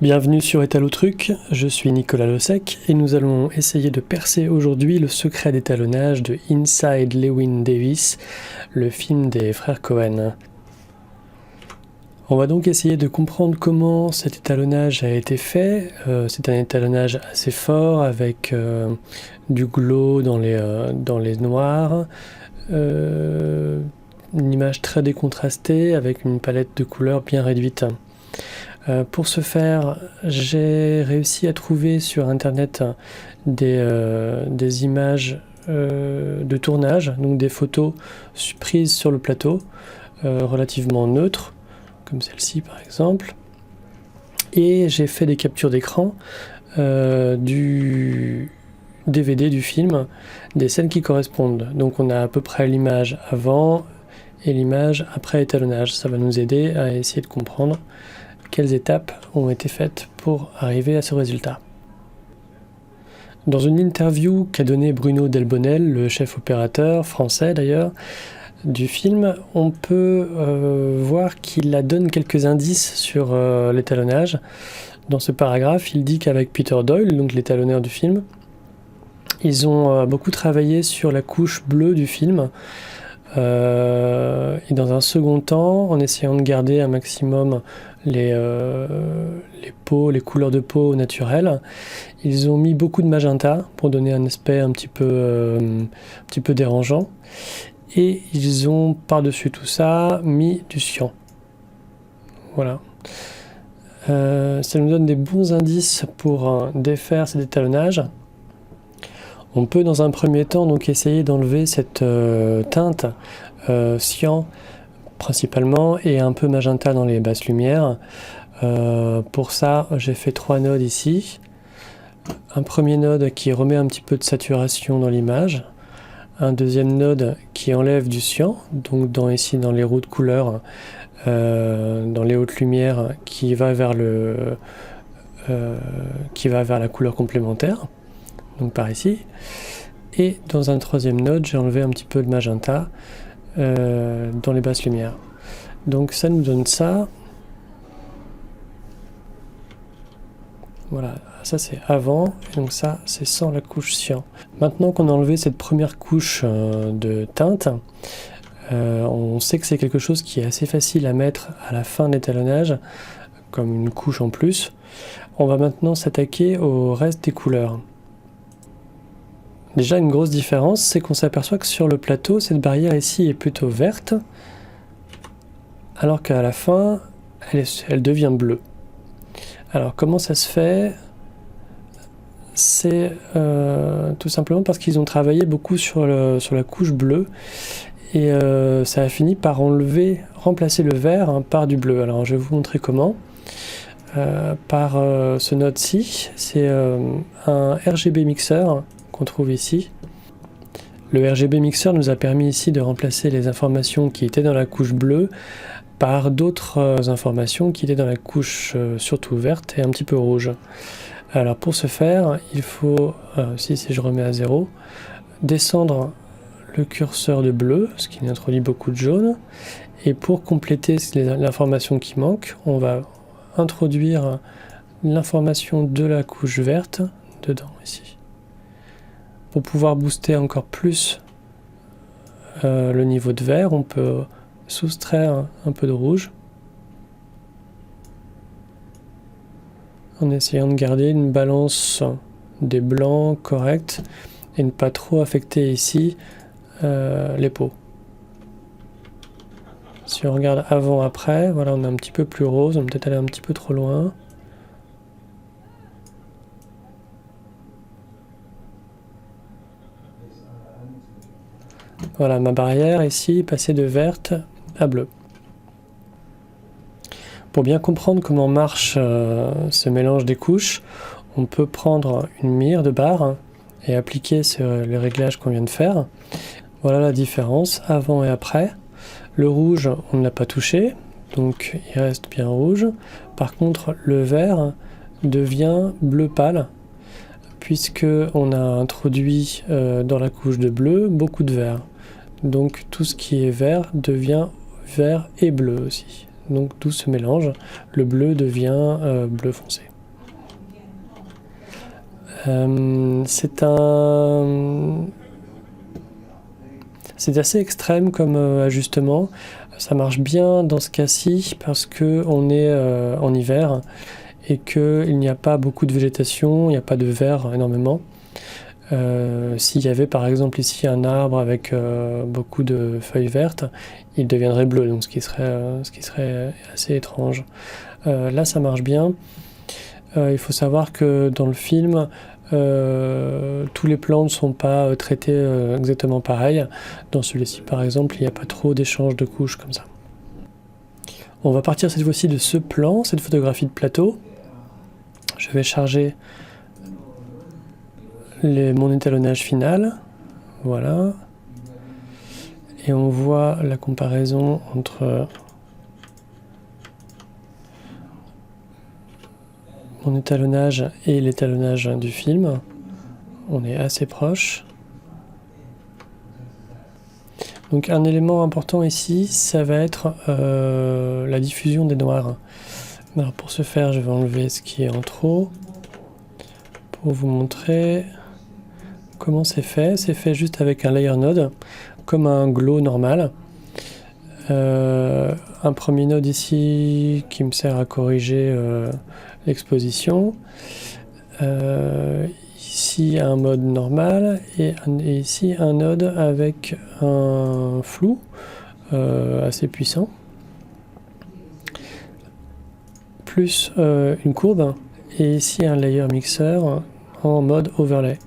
Bienvenue sur Étalotruc, je suis Nicolas Losec et nous allons essayer de percer aujourd'hui le secret d'étalonnage de Inside Llewyn Davis, le film des frères Coen. On va donc essayer de comprendre comment cet étalonnage a été fait. C'est un étalonnage assez fort avec du glow dans les noirs, une image très décontrastée avec une palette de couleurs bien réduite. Pour ce faire, j'ai réussi à trouver sur internet des images de tournage, donc des photos prises sur le plateau, relativement neutres, comme celle-ci par exemple. Et j'ai fait des captures d'écran du DVD du film, des scènes qui correspondent. Donc on a à peu près l'image avant et l'image après étalonnage. Ça va nous aider à essayer de comprendre quelles étapes ont été faites pour arriver à ce résultat. Dans une interview qu'a donnée Bruno Delbonnel, le chef opérateur, français d'ailleurs, du film, on peut voir qu'il donne quelques indices sur l'étalonnage. Dans ce paragraphe, il dit qu'avec Peter Doyle, donc l'étalonneur du film, ils ont beaucoup travaillé sur la couche bleue du film, et dans un second temps, en essayant de garder un maximum les couleurs de peau naturelles, ils ont mis beaucoup de magenta pour donner un aspect un petit peu dérangeant, et ils ont par-dessus tout ça mis du cyan. Voilà. Ça nous donne des bons indices pour défaire cet étalonnage. On peut dans un premier temps donc essayer d'enlever cette teinte cyan principalement et un peu magenta dans les basses lumières. Pour ça, j'ai fait 3 nodes ici. Un premier node qui remet un petit peu de saturation dans l'image. Un deuxième node qui enlève du cyan, donc ici dans les roues de couleur, dans les hautes lumières, qui va vers la couleur complémentaire. Donc par ici, et dans un troisième node, j'ai enlevé un petit peu de magenta dans les basses lumières. Donc ça nous donne ça. Voilà, ça c'est avant, et donc ça c'est sans la couche cyan. Maintenant qu'on a enlevé cette première couche de teinte, on sait que c'est quelque chose qui est assez facile à mettre à la fin de l'étalonnage, comme une couche en plus. On va maintenant s'attaquer au reste des couleurs. Déjà, une grosse différence, c'est qu'on s'aperçoit que sur le plateau, cette barrière ici est plutôt verte, alors qu'à la fin, elle devient bleue. Alors, comment ça se fait? C'est tout simplement parce qu'ils ont travaillé beaucoup sur la couche bleue, et ça a fini par remplacer le vert par du bleu. Alors, je vais vous montrer comment. Par ce node-ci, c'est un RGB mixeur qu'on trouve ici. Le RGB mixeur nous a permis ici de remplacer les informations qui étaient dans la couche bleue par d'autres informations qui étaient dans la couche surtout verte et un petit peu rouge. Alors pour ce faire, il faut, si je remets à 0, descendre le curseur de bleu, ce qui introduit beaucoup de jaune, et pour compléter l'information qui manque, on va introduire l'information de la couche verte dedans ici. Pour pouvoir booster encore plus le niveau de vert, on peut soustraire un peu de rouge en essayant de garder une balance des blancs correcte et ne pas trop affecter ici les peaux. Si on regarde avant-après, voilà, on est un petit peu plus rose, on peut peut-être aller un petit peu trop loin. Voilà, ma barrière ici, passée de verte à bleue. Pour bien comprendre comment marche ce mélange des couches, on peut prendre une mire de barre et appliquer le réglage qu'on vient de faire. Voilà la différence avant et après. Le rouge, on ne l'a pas touché, donc il reste bien rouge. Par contre, le vert devient bleu pâle, puisqu'on a introduit dans la couche de bleu beaucoup de vert. Donc tout ce qui est vert devient vert et bleu aussi. Donc d'où ce mélange, le bleu devient bleu foncé. C'est assez extrême comme ajustement. Ça marche bien dans ce cas-ci parce qu'on est en hiver et qu'il n'y a pas beaucoup de végétation, il n'y a pas de vert énormément. S'il y avait par exemple ici un arbre avec beaucoup de feuilles vertes, il deviendrait bleu, donc ce qui serait assez étrange. Là ça marche bien. Il faut savoir que dans le film, tous les plans ne sont pas traités exactement pareil. Dans celui-ci par exemple, il n'y a pas trop d'échange de couches comme ça. On va partir cette fois-ci de ce plan, cette photographie de plateau. Je vais charger mon étalonnage final, voilà, et on voit la comparaison entre mon étalonnage et l'étalonnage du film. On est assez proche. Donc un élément important ici, ça va être la diffusion des noirs. Alors pour ce faire, je vais enlever ce qui est en trop pour vous montrer comment c'est fait. C'est fait juste avec un layer node, comme un glow normal. Un premier node ici qui me sert à corriger l'exposition. Ici un mode normal et ici un node avec un flou assez puissant. Plus une courbe et ici un layer mixeur en mode overlay.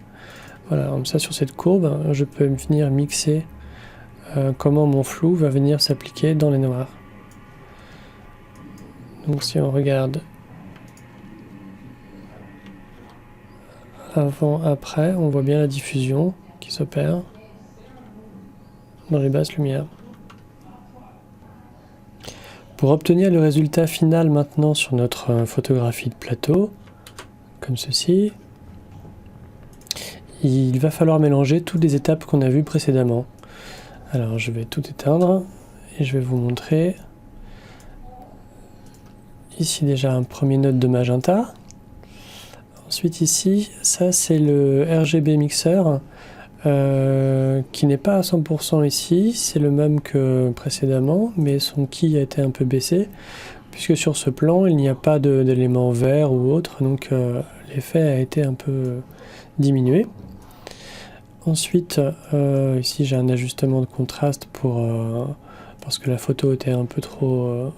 Voilà, comme ça sur cette courbe, je peux venir mixer comment mon flou va venir s'appliquer dans les noirs. Donc si on regarde avant, après, on voit bien la diffusion qui s'opère dans les basses lumières. Pour obtenir le résultat final maintenant sur notre photographie de plateau, comme ceci, il va falloir mélanger toutes les étapes qu'on a vues précédemment. Alors je vais tout éteindre et je vais vous montrer. Ici déjà un premier node de magenta. Ensuite ici, ça c'est le RGB mixeur qui n'est pas à 100% ici. C'est le même que précédemment, mais son key a été un peu baissé puisque sur ce plan il n'y a pas d'éléments verts ou autres, donc l'effet a été un peu diminué. Ensuite, ici j'ai un ajustement de contraste parce que la photo était un peu trop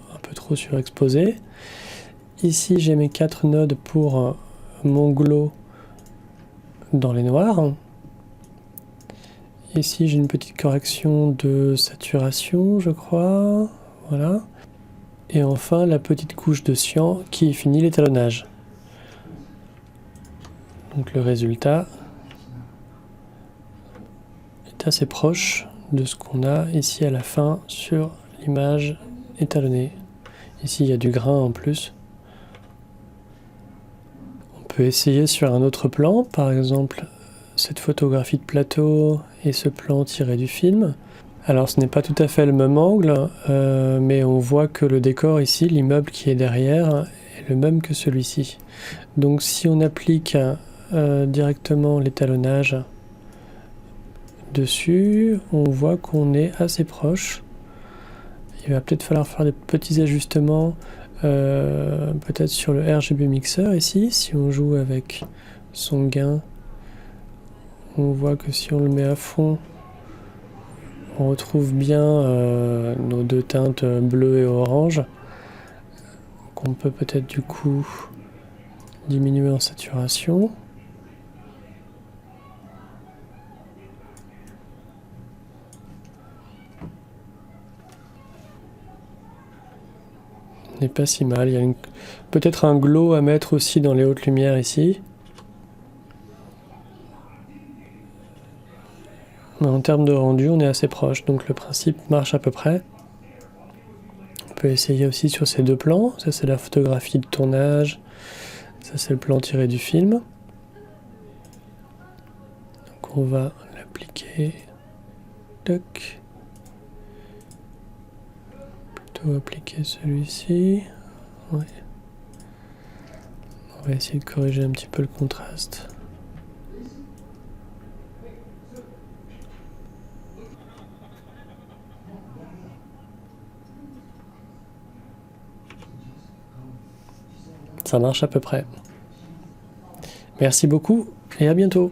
surexposée. Ici j'ai mes 4 nodes pour mon glow dans les noirs. Ici j'ai une petite correction de saturation, je crois. Voilà. Et enfin la petite couche de cyan qui finit l'étalonnage. Donc le résultat assez proche de ce qu'on a ici à la fin sur l'image étalonnée. Ici il y a du grain en plus. On peut essayer sur un autre plan, par exemple cette photographie de plateau et ce plan tiré du film. Alors ce n'est pas tout à fait le même angle, mais on voit que le décor ici, l'immeuble qui est derrière, est le même que celui-ci. Donc si on applique directement l'étalonnage dessus, on voit qu'on est assez proche. Il va peut-être falloir faire des petits ajustements, peut-être sur le RGB mixeur ici. Si on joue avec son gain, on voit que si on le met à fond, on retrouve bien nos deux teintes bleu et orange, qu'on peut peut-être du coup diminuer en saturation. N'est pas si mal. Il y a peut-être un glow à mettre aussi dans les hautes lumières ici. Mais en termes de rendu, on est assez proche, donc le principe marche à peu près. On peut essayer aussi sur ces deux plans. Ça c'est la photographie de tournage. Ça c'est le plan tiré du film. Donc on va l'appliquer. Toc. Appliquer celui-ci. Ouais. On va essayer de corriger un petit peu le contraste. Ça marche à peu près. Merci beaucoup et à bientôt.